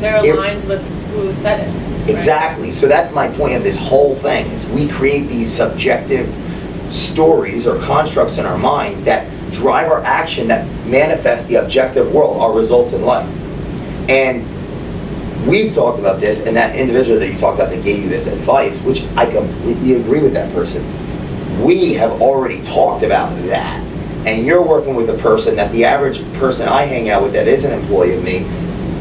They're aligned with who said it. Right? Exactly. So that's my point of this whole thing, is we create these subjective stories or constructs in our mind that drive our action, that manifest the objective world, our results in life. And we've talked about this, and that individual that you talked about that gave you this advice, which I completely agree with that person. We have already talked about that. And you're working with a person that the average person I hang out with that is an employee of me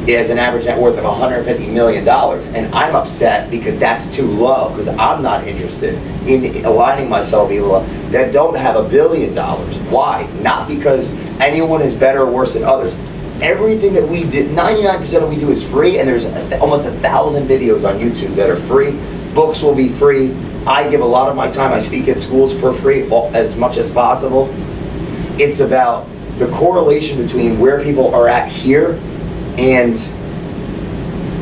is an average net worth of $150 million. And I'm upset because that's too low, because I'm not interested in aligning myself with people that don't have $1 billion. Why? Not because anyone is better or worse than others. Everything that we did, 99% of what we do is free, and there's almost 1,000 videos on YouTube that are free. Books will be free. I give a lot of my time, I speak at schools for free as much as possible. It's about the correlation between where people are at here and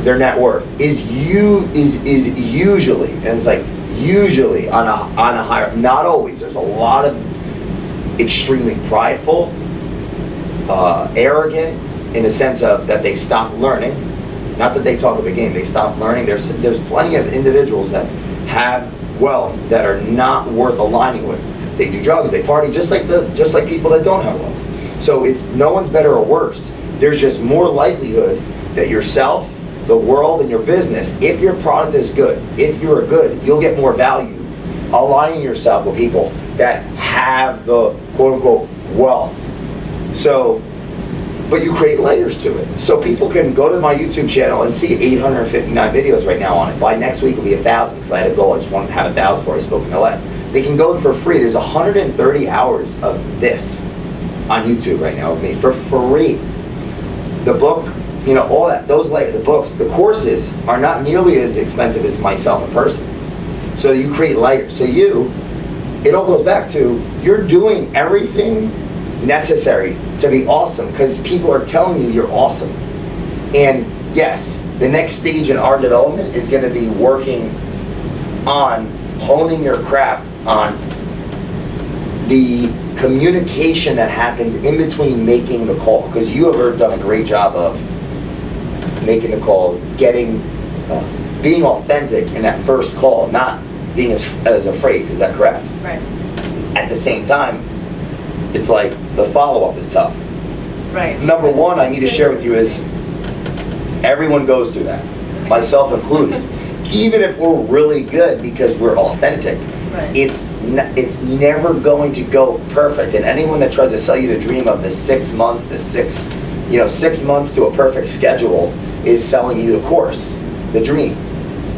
their net worth is usually, and it's like usually on a higher, not always. There's a lot of extremely prideful, arrogant, in the sense of that they stop learning. Not that they talk a big game, they stop learning. There's plenty of individuals that have wealth that are not worth aligning with. They do drugs, they party, just like people that don't have wealth. So it's no one's better or worse. There's just more likelihood that yourself, the world, and your business, if your product is good, if you're good, you'll get more value aligning yourself with people that have the quote-unquote wealth. So, but you create layers to it. So people can go to my YouTube channel and see 859 videos right now on it. By next week it'll be 1,000, because I had a goal. I just wanted to have 1,000 before I spoke in LA. They can go for free. There's 130 hours of this on YouTube right now with me for free. The book, all that, those layers, the books, the courses are not nearly as expensive as myself in person. So you create layers. So it all goes back to, you're doing everything necessary to be awesome, because people are telling you you're awesome. And yes, the next stage in our development is going to be working on honing your craft on the communication that happens in between making the call, because you have done a great job of making the calls, being authentic in that first call, not being as afraid. Is that correct? Right. At the same time, it's like the follow-up is tough. Right. Number one, I need to share with you is everyone goes through that, myself included. Even if we're really good because we're authentic, right, it's never going to go perfect. And anyone that tries to sell you the dream of the 6 months, 6 months to a perfect schedule is selling you the course, the dream.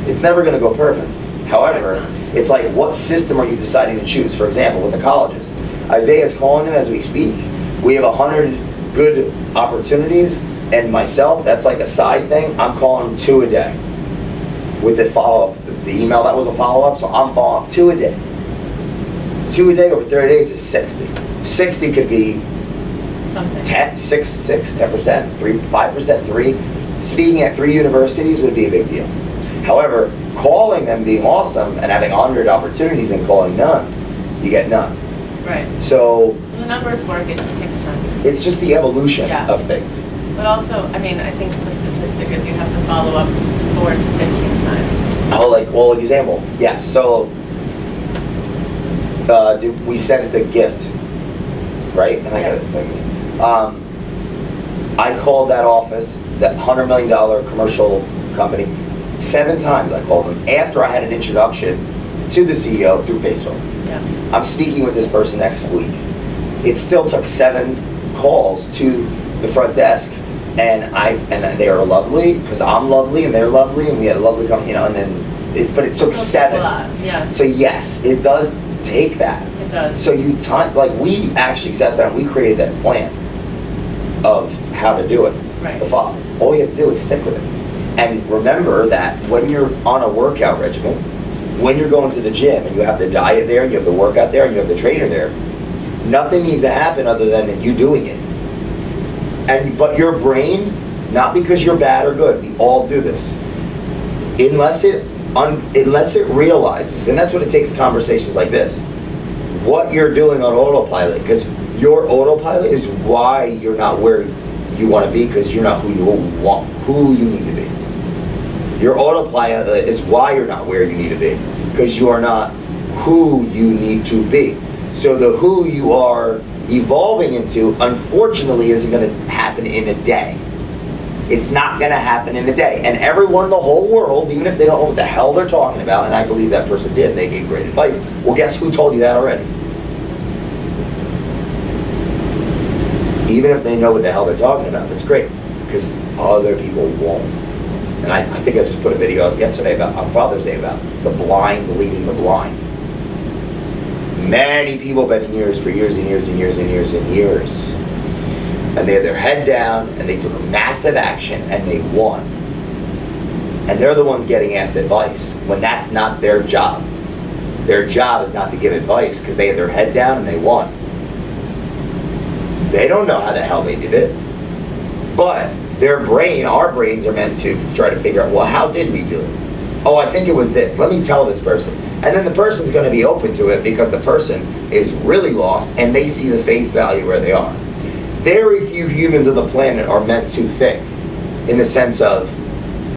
It's never going to go perfect. However, it's like, what system are you deciding to choose? For example, with the colleges, Isaiah's calling them as we speak. We have 100 good opportunities, and myself, that's like a side thing. I'm calling 2 a day. With the follow-up, the email that was a follow-up, so I'm following up 2 a day. 2 a day over 30 days is 60. 60 could be something. 10%, 5%, 3. Speaking at 3 universities would be a big deal. However, calling them being awesome and having 100 opportunities and calling none, you get none. Right. So the numbers work, it just takes time. It's just the evolution of things. But also, I think the statistic is you have to follow up 4 to 15 times. Example, yes. So we sent the gift, right? And yes. I called that office, that $100 million commercial company, 7 times. I called them after I had an introduction to the CEO through Facebook. Yeah. I'm speaking with this person next week. It still took 7 calls to the front desk, and they are lovely because I'm lovely and they're lovely, and we had a lovely company, but it took 7. Yeah. So yes, it does take that. It does. So we actually sat down, we created that plan of how to do it. Right. All you have to do is stick with it. And remember that when you're on a workout regimen, when you're going to the gym and you have the diet there, and you have the workout there, and you have the trainer there, nothing needs to happen other than you doing it. But your brain, not because you're bad or good, we all do this, unless it realizes, and that's what it takes, conversations like this, what you're doing on autopilot, because your autopilot is why you're not where you want to be, because you're not who you need to be. Your autopilot is why you're not where you need to be, because you are not who you need to be. So the who you are evolving into, unfortunately, isn't going to happen in a day. It's not going to happen in a day. And everyone in the whole world, even if they don't know what the hell they're talking about, and I believe that person did, and they gave great advice, well, guess who told you that already? Even if they know what the hell they're talking about, that's great, because other people won't. And I think I just put a video up yesterday on Father's Day about the blind leading the blind. Many people have been in years for years and years and years and years and years. And they had their head down, and they took massive action, and they won. And they're the ones getting asked advice, when that's not their job. Their job is not to give advice, because they had their head down and they won. They don't know how the hell they did it. But their brain, our brains are meant to try to figure out, well, how did we do it? Oh, I think it was this. Let me tell this person. And then the person's going to be open to it because the person is really lost and they see the face value where they are. Very few humans on the planet are meant to think in the sense of